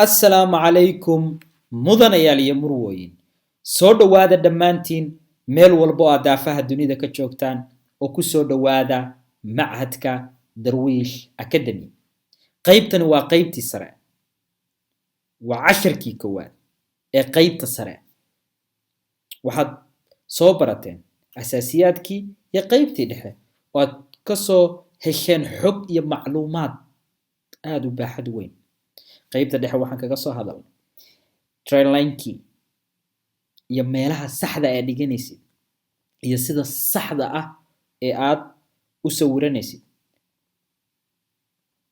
assalaamu calaykum mudanayaal iyo murwooyin soo dhowaada dhammaantiin meel walba oo aad daafaha dunida ka joogtaan oo ku soo dhowaada machadka darwiish academy qaybtani waa qaybtii sare waa casharkii koowaad ee qaybta sare waxaad soo barateen asaasiyaadkii iyo qaybtii dhexe oo aad ka soo hesheen xog iyo macluumaad aad u baaxad weyn qaybta dhexe waxaan kaga soo hadalnay trainkii iyo meelaha saxda ee dhiganaysid iyo sida saxda ah ee aad u sawiranaysid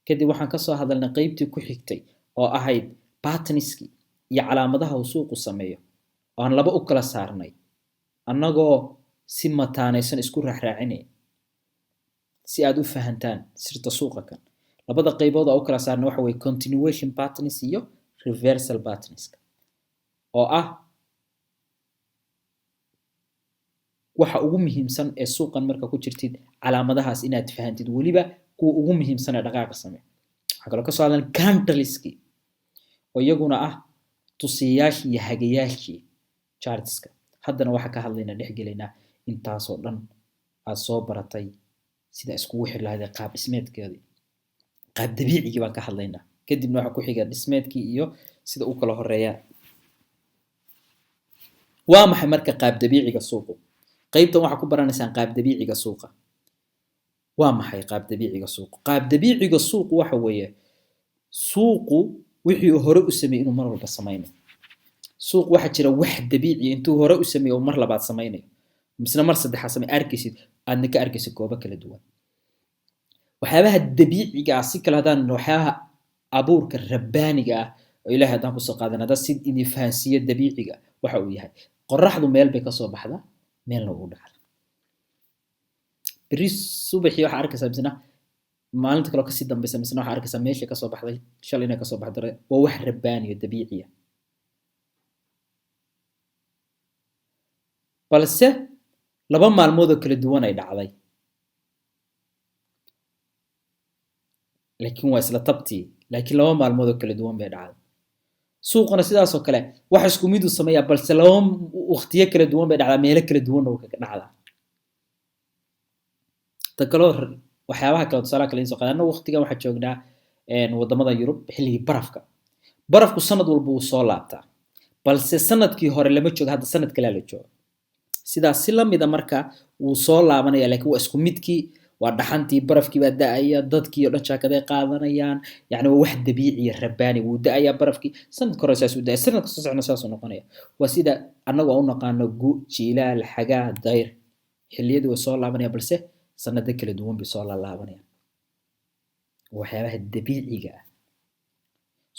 kadib waxaan kasoo hadalnay qaybtii ku xigtay oo ahayd patniskii iyo calaamadaha uu suuqu sameeyo oo aan laba u kala saarnay annagoo si mataanaysan isku raacraacinay si aad u fahantaan sirta suuqa kan labada qaybood oo u kala saarnay waxa way continuation patterns iyo reversal patterns oo ah waxa ugu muhiimsan ee suuqan marka ku jirtid calaamadahaas inaad fahantid waliba kuwa ugu muhiimsan ee dhaqaaqa sameeyo waxa kale oo ka soo hadlan candleski oo iyaguna ah tusiyaashii iyo hagayaashii chartska haddana waxa ka hadlaynaa dhexgelaynaa intaasoo dhan aad soo baratay sida iskugu xir lahayd qaab dhismeedkeedii qaab dabiicigii baan ka hadlaynaa kadibna waxa ku xiga dhismeedkii iyo sida uu kala horeeyaa waa maxay marka qaab dabiiciga suuqu qaybtan waxa ku baranaysaan qaab dabiiciga suuqa waa maxay qaab dabiiciga suuqu qaab dabiiciga suuqu waxa weeye suuqu wixii hore u sameeyay inuu mar walba sameeyo suuq waxa jira wax dabiici intuu hore u sameeyo mar labaad sameeyo misna mar saddexaad sameeyo arkaysid aadna ka arkaysid goobo kala duwan waxyaabaha dabiiciga ah si kala hadaan waxyaabaha abuurka rabbaaniga ah oo ilaahay hadaan ku soo qaadan hada sid in fahansiyo dabiiciga waxa uu yahay qorraxdu meel bay ka soo baxdaa meelna uu dhacdo bari subaxii waxa arkaysaa misna maalinta kale oo kasii dambaysa misna waxa arkaysaa meesha ka soo baxday shalay inay ka soo baxday waa wax rabbaaniyo dabiici ah balse laba maalmood oo kala duwan ay dhacday laakiin waa isla tabtii laakiin laba maalmood oo kala duwan bay dhacday suuquna sidaas oo kale wax isku mid u sameeyaa balse laba waqtiyo kala duwan bay dhacdaa meelo kala duwan oo ka dhacdaa takaloo waxyaabaha kale tusaalaha kale soo qaadana waqtigan waxa joognaa wadamada Yurub xilligii barafku sanad walba uu soo laabtaa balse sanadkii hore lama joogo hadda sanad kale la joogo sidaas si lamida marka uu soo laabanaya laakiin waa isku midkii waa dhaxantii barafkii baa da'aya dadkii oo dhan jaakaday qaadanayaan yacni waa wax dabiici iyo rabbaani wuu da'ayaa barafkii sanadka hore saas u da'aya sanadka soo socona saas u noqonaya waa sida annagu aan u naqaano gu jiilaal xagaa dayr xilliyadii way soo laabanaya balse sanado kala duwan bay soo laabanayaan waxyaabaha dabiiciga ah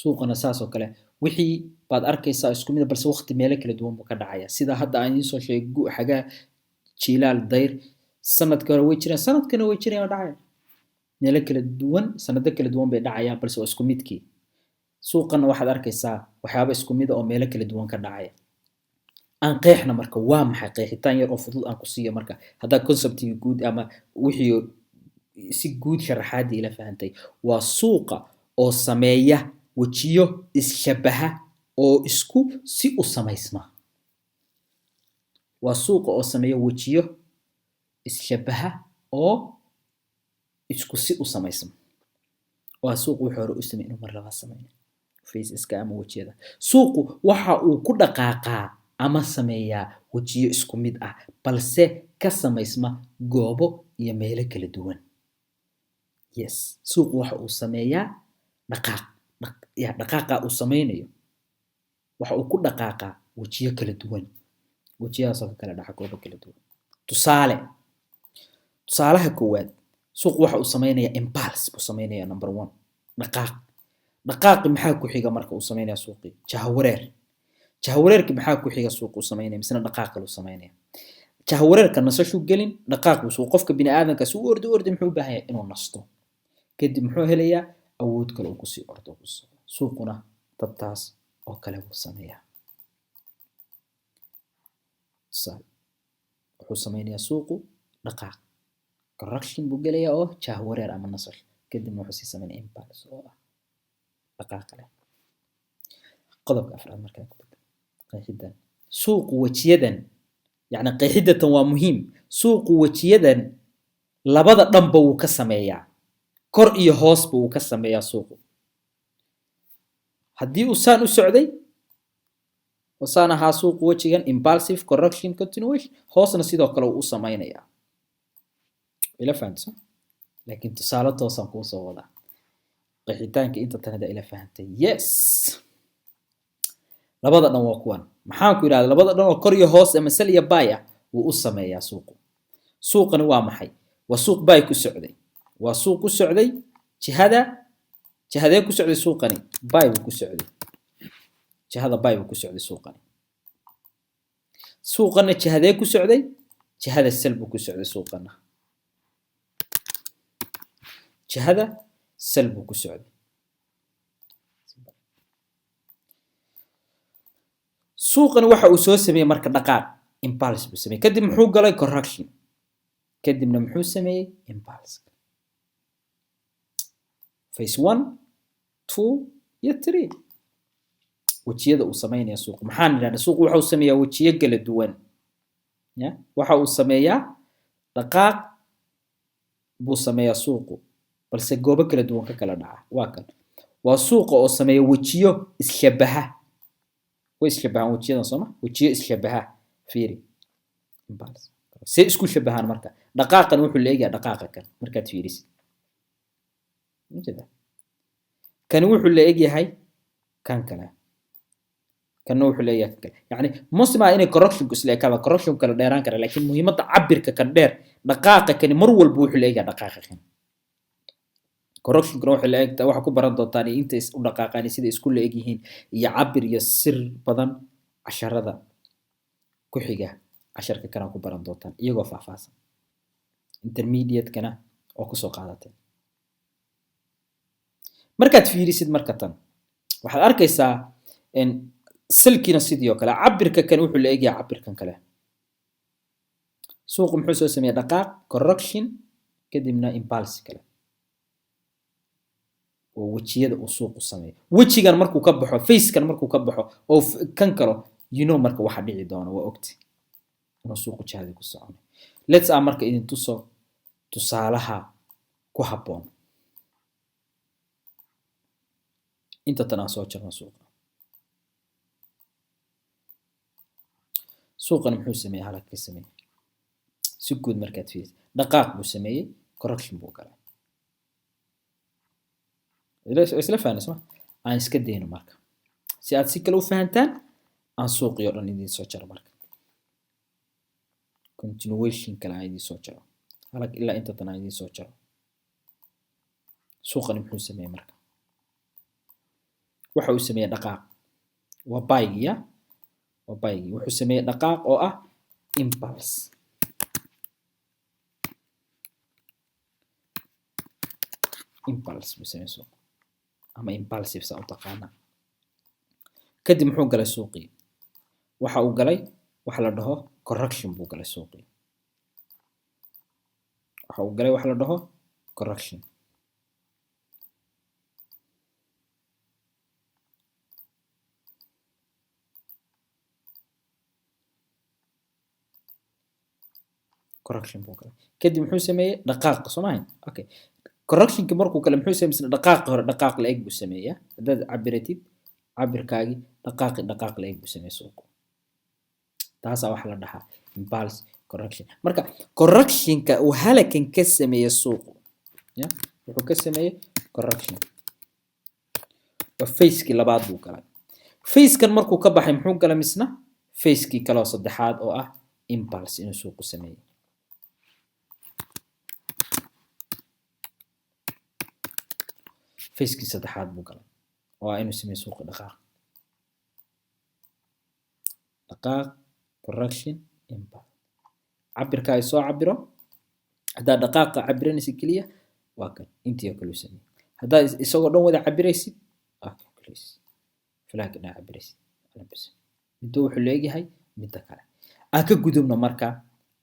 suuqana saas oo kale wixii baad arkaysaa isku mid balse waqti meelo kala duwan buu ka dhacaya sida hadda aan idin soo sheegay gu xagaa jiilaal dayr sanadka hore way jiraan sanadkana way jiraan dhacay meelo kala duwan sanado kala duwan bay dhacayaan balse waa isku midkii suuqana waxaad arkaysaa waxyaabo isku mid oo meelo kala duwan ka dhacaya aan qeexna marka waa maxay qeexitaan yar oo fudud aan ku siiyo marka hadda conceptiga guud ama wixii si guud sharaxaadii ila fahantay waa suuqa oo sameeya wajiyo ishabaha oo isku si u samaysma waa suuqa oo sameeya wajiyo ishabaha oo isku si u samaysma waa suuq wuxuu hore u sameeyay inuu mar laba sameeyo faceska ama wajiyada suuqu waxa uu ku dhaqaaqaa ama sameeyaa wajiyo isku mid ah balse ka samaysma goobo iyo meelo kala duwan yes suuqu waxa uu sameeyaa dhaqaaqa uu sameynayo waxa uu ku dhaqaaqaa wajiyo kala duwan wajiyadaas oo kala dhaca goobo kala duwan tusaalaha koowaad suuq waxa uu sameynayaa impulse buu sameynayaa number 1 dhaqaaqi maxaa ku xiga marka uu sameynayaa suuqii jahawareerki maxaa ku xiga suuq uu sameynaya misna dhaqaaq uu sameynaya jahawareerka nasashu gelin dhaqaaq uu qofka bini aadamka si uu ordo muxuu u baahan yahay inuu nasto kadib muxuu helayaa awood kale uu ku sii ordo suuquna tabtaas oo kale uu sameeyaa wuxuu sameynayaa suuqu dhaqaaq correction buu gelayaa oo jahawareer ama nasasho kadib wuxuu sii sameeyaa impulse oo ah dhaqaaq leh qodobka afraad markaa ku bedel qeexidan suuqu wejiyadan yacni qeexidatan waa muhiim suuqu wejiyadan labada dhanba wuu ka sameeyaa kor iyo hoosba wuu ka sameeyaa suuqu haddii uu saan u socday وصانا ها سوق وجهن impulsive correction continuation hoosna sidoo kale uu sameeynaya ila fahansan laakiin tusaale toosan ku soo wada qeexitaanka inta tanada ila fahantay yes labada dhan waa kuwan maxaan ku yiraahdaa labada dhan oo kor iyo hoos ama sal iyo buy ah uu u sameeyaa suuqu suuqani waa maxay waa suuq buy ku socday waa suuq ku socday jihada ku socday suuqani buy ku socday jihada buy ku socday suuqana jihada ku socday jihada sal ku socday suuqana jihada sal ku socday suuqana waxa uu soo sameeyay marka dhaqaaq impulse buu sameeyay kadib muxuu galay correction kadibna muxuu sameeyay impulse phase 1 2 iyo 3 wajiyada uu sameeynaya suuq maxaan yiraahdaa suuq waxa uu sameeyaa wajiyo kala duwan ya waxa uu sameeyaa dhaqaaq buu sameeyaa suuqu balse goobo kala duwan ka kala dhaca waa kan waa suuqa oo sameeya wajiyo ishabaha way ishabahan wajiyada Soomaa wajiyo ishabaha fiiri impulse si isku shabahan marka dhaqaaqan wuxuu leeyahay dhaqaaqa kan markaad fiirisid kan wuxuu leeyahay kan kale كانوا وحلا ياكل يعني مسمع إني correction كسلة كذا correction كلا ديران كذا لكن مهمة تعبر ككدير دقائق كان مرول بوح لا دقائق كان correction كروح لا يك توح كبران دوتاني أنت دقائق يعني سيد إسكول يجيهين يعبر يسر بدن عشرة ذا كحجة عشرة كنا كبران دوتان يجوا فافاس intermediate كنا أو كسوق عادة مركز في ريسيد مركزان واحد أركيسا إن سلكنا سيديو كلا عبرك كان وحو لايغي عبركن كلا سوق محوسو سميه دقائق correction كدمنا impulse كلا ووجيده سوق سميه وجيغان markuu ka baxo face kan markuu ka baxo oo kan karo marka waxa dhici doona waa ogti inuu suuq jaadi ku socono let's marka idin tuso tusaalaha ku haboon inta tan soo jirna suuqa suuqan muxuu sameeyay halka ka sameeyay si guud markaad fiirisid dhaqaaq buu sameeyay correction buu galay isla fahanaysa aan iska deeno marka si aad si kale u fahantaan aan suuqiyo dhan idin soo jaro marka continuation kala idin soo jaro halka ilaa inta tan idin soo jaro suuqan muxuu sameeyay marka waxa uu sameeyay dhaqaaq waa buygiya wuxuu sameeyay dhaqaaq oo ah impulse buu sameeyay suuq ama impulsive sa u taqaana kadib muxuu galay suuqii waxa uu galay waxa la dhaho correction buu galay suuqii waxa uu galay waxa la dhaho correction correction buu galay kadib muxuu sameeyay dhaqaaq Soomaaliya okay correction ki markuu kale muxuu sameeyay dhaqaaq hore dhaqaaq la eeg buu sameeyaa hadad cabiratid cabirkaagi dhaqaaq la eeg buu sameeyay suuqu taas waxa la dhahaa impulse correction marka correction ka uu halakan ka sameeyay suuqu ya wuxuu ka sameeyay correction wa face ki labaad buu galay face kan markuu ka baxay muxuu galay misna face ki kala saddexaad oo ah impulse inuu suuqu sameeyay face ki saddexaad buu galay oo inuu sameeyo suuq dhaqaaq correction impulse cabirka ay soo cabiro hada dhaqaaqa cabiranaysa kaliya waa kan intii kale sameeyay hada isagoo dhan wada cabiraysid please flag na cabiraysid bas mid wuxuu leeyahay mid kale aan ka gudubno marka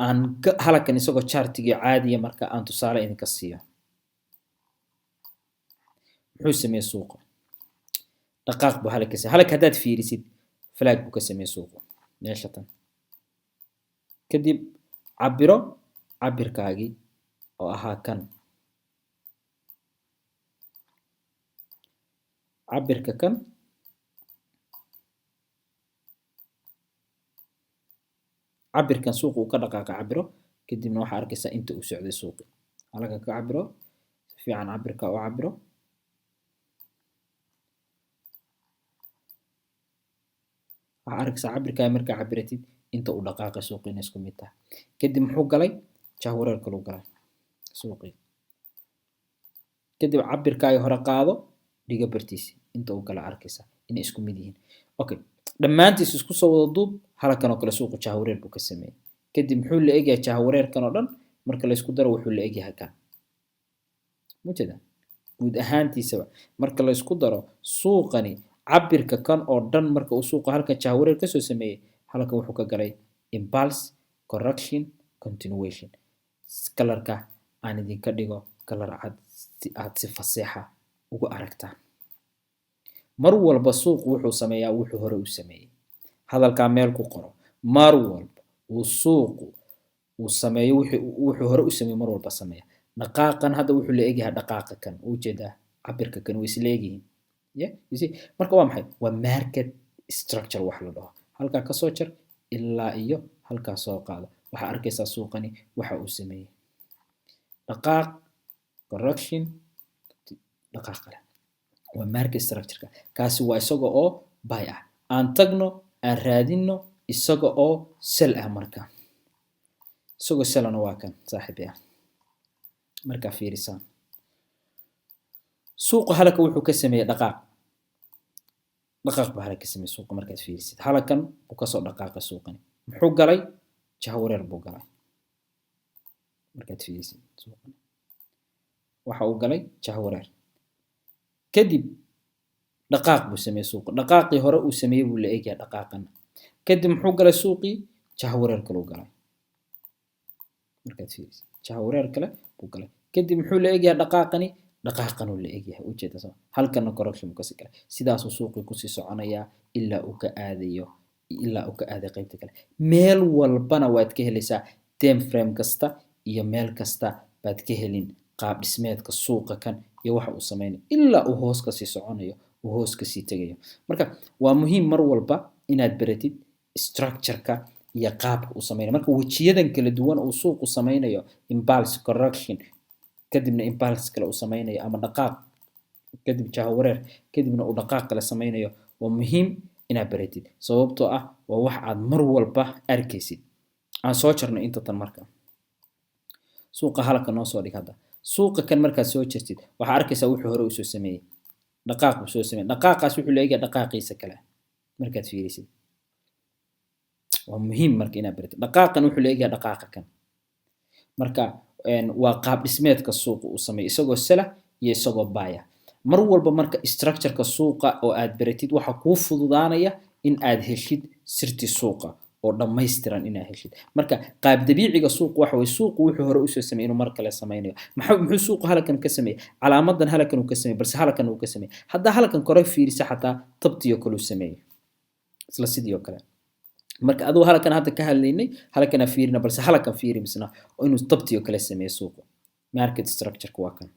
aan halkan isagoo chartiga caadiya marka aan tusaale idinka siiyo muxuu sameeyay suuqa dhaqaaq buu halka ka sameeyay halka haddaad fiirisid flag buu ka sameeyay suuqu meesha tan kadib cabiro cabirkaagii oo ahaa kan cabirka kan cabirkan suuqu uu ka dhaqaaqa cabiro kadibna waxaa arkaysaa inta uu socday suuqi halka ka cabiro si fiican cabirka u cabiro waxaa arkaysaa cabirkaa markaa cabiratid inta uu dhaqaaqa suuqi inay isku mid tahay kadib muxuu galay jahwareer kaluu galay suuqii kadib cabirkaagii hore qaado dhiga bartiisi inta uu kala arkaysaa inay isku mid yihiin okay dhammaantiis isku soo wada duub halkan oo kale suuqu jahwareer buu ka sameeyay kadib muxuu la egyahay jahwareerkan oo dhan marka la isku daro wuxuu la egyahay kan mujeda guud ahaantiisaba marka la isku daro suuqani cabirka kan oo dhan marka uu suuqa halkan jahwareer kasoo sameeyay halkan wuxuu ka galay impulse correction continuation kalarka aan idinka dhigo kalar cad si aad si faseexa ugu aragtaan mar walba suuqu wuxuu sameeyaa wuxuu hore u sameeyay hadalkaa meel ku qoro mar walba uu suuqu uu sameeyo wuxuu hore u sameeyay mar walba sameeya dhaqaaqan hadda wuxuu la egyahay dhaqaaqa kan u jeedaa cabirka kan way isla egyihiin you see marka waa maxay waa market structure wax la dhaho halkaa ka soo jar ilaa iyo halkaa soo qaado waxaa arkaysaa suuqani waxa uu sameeyay dhaqaaq correction dhaqaaq kale waa market structure kaasi waa isaga oo buy ah aan tagno aan raadino isaga oo sell ah marka isagoo sellana waa kan saaxiibaya marka fiirisaan suuqa halka wuxuu ka sameeyay dhaqaaq baa halka ka sameeyay suuqa markaad fiirisid halkan uu ka soo dhaqaaqa suuqani muxuu galay jahwareer buu galay markaad fiirisid suuqani waxa uu galay jahwareer kadib dhaqaaq buu sameeyay suuqa dhaqaaqii hore uu sameeyay buu la eegaya dhaqaaqan kadib muxuu galay suuqii jahwareer kale uu galay markaad fiirisid jahwareer kale buu galay kadib muxuu la eegaya dhaqaaqani dhaqaaqan uu la eegyahay u jeeda soo halkana correction buu ka sii galay sidaas uu suuqii ku sii soconaya ilaa uu ka aaday qaybta kale meel walbana waad ka helaysaa time frame kasta iyo meel kasta baad ka helin qaab dhismeedka suuqa kan iyo waxa uu sameeyo ilaa uu hoos ka sii soconayo uu hoos ka sii tagayo marka waa muhiim mar walba inaad baratid structure-ka iyo qaabka uu sameeyo marka wajiyadan kala duwan uu suuqu sameeyo impulse correction kadibna impulse kale uu sameeyo ama dhaqaaq kadib jahwareer kadibna uu dhaqaaq kale sameeyo waa muhiim inaad baratid sababtoo ah waa wax aad mar walba arkaysid aan soo jarno inta tan marka suuqa halka noo soo dhig hadda suuqa kan markaad soo jirtid waxa arkaysaa wuxuu hore u soo sameeyay dhaqaaq uu soo sameeyay dhaqaaqaas wuxuu leeyahay dhaqaaqiisa kale markaad fiirisid waa muhiim marka inaad baratid dhaqaaqan wuxuu leeyahay dhaqaaqa kan marka waa qaab dhismeedka suuqa uu sameeyo isagoo sela iyo isagoo baaya mar walba marka structure-ka suuqa oo aad baratid waxa kuu fududaanaya in aad heshid sirti suuqa oo dhammaystiran inaad heshid marka qaab dabiiciga suuqa waxa way suuqu wuxuu hore u soo sameeyay inuu mar kale sameeyo muxuu suuqu halkan ka sameeyay calaamadan halkan uu ka sameeyay balse halkan uu ka sameeyay hadda halkan kore fiirisa xataa tabtiyo kale uu sameeyay isla sidoo kale marka adoo halkan hadda ka hadlaynay halkan fiirina balse halkan fiiri misna oo inuu tabtiyo kale sameeyo suuqu market structure-ku waa kan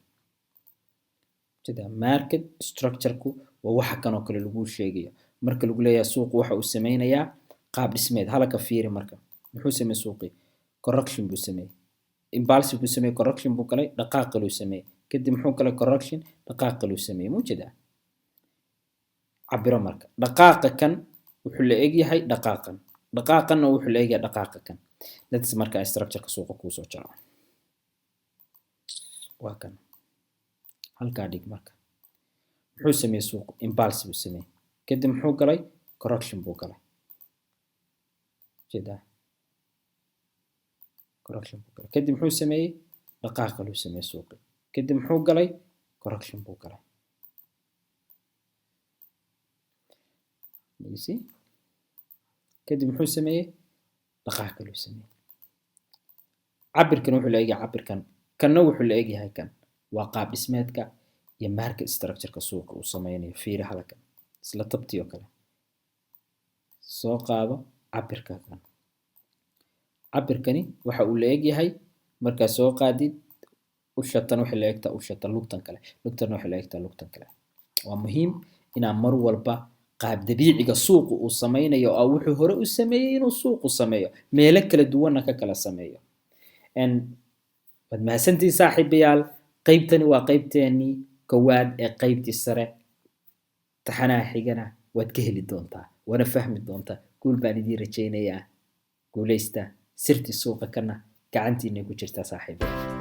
sida market structure-ku waa waxa kan oo kale lagu sheegayo marka lagu leeyahay suuqu waxa uu sameeyaa qaab dhismeed halka fiiri marka muxuu sameeyay suuqi correction buu sameeyay impulse buu sameeyay correction buu kale dhaqaaq loo sameeyay kadib muxuu kale correction dhaqaaq loo sameeyay mujeda cabiro marka dhaqaaqa kan wuxuu la egyahay dhaqaaqan dhaqaaqana wuxuu la egyahay dhaqaaqa kan let's marka structure-ka suuqa ku soo jaro waa kan halka dhig marka muxuu sameeyay suuqu impulse buu sameeyay kadib muxuu galay correction buu galay jeda correction buu galay kadib muxuu sameeyay dhaqaaq loo sameeyay suuqi kadib muxuu galay correction buu galay you see kadib muxuu sameeyay dhaqaaq loo sameeyay cabirkan wuxuu la eegyahay cabirkan kanna wuxuu la eegyahay kan waa qaab dhismeedka iyo market structure-ka suuqa uu sameeyo fiiri halkan isla tabtii oo kale soo qaado cabirka kan cabirkani waxa uu la eg yahay marka soo qaadid ushatan waxa la egtaa ushatan lugtan kale lugtan waxa la egtaa lugtan kale waa muhiim inaan mar walba qaab dabiiciga suuqu uu sameynayo oo wuxuu hore u sameeyay inuu suuqu sameeyo meelo kala duwan ka kala sameeyo wad mahadsantiin saaxiibayaal qaybtani waa qaybteennii kowaad ee qaybtii sare taxanaha xigana waad ka heli doontaa wana fahmi doontaa guul baan idiin rajaynayaa guuleysta sirtii suuqa kana gacantiina ku jirtaa saaxiibayaal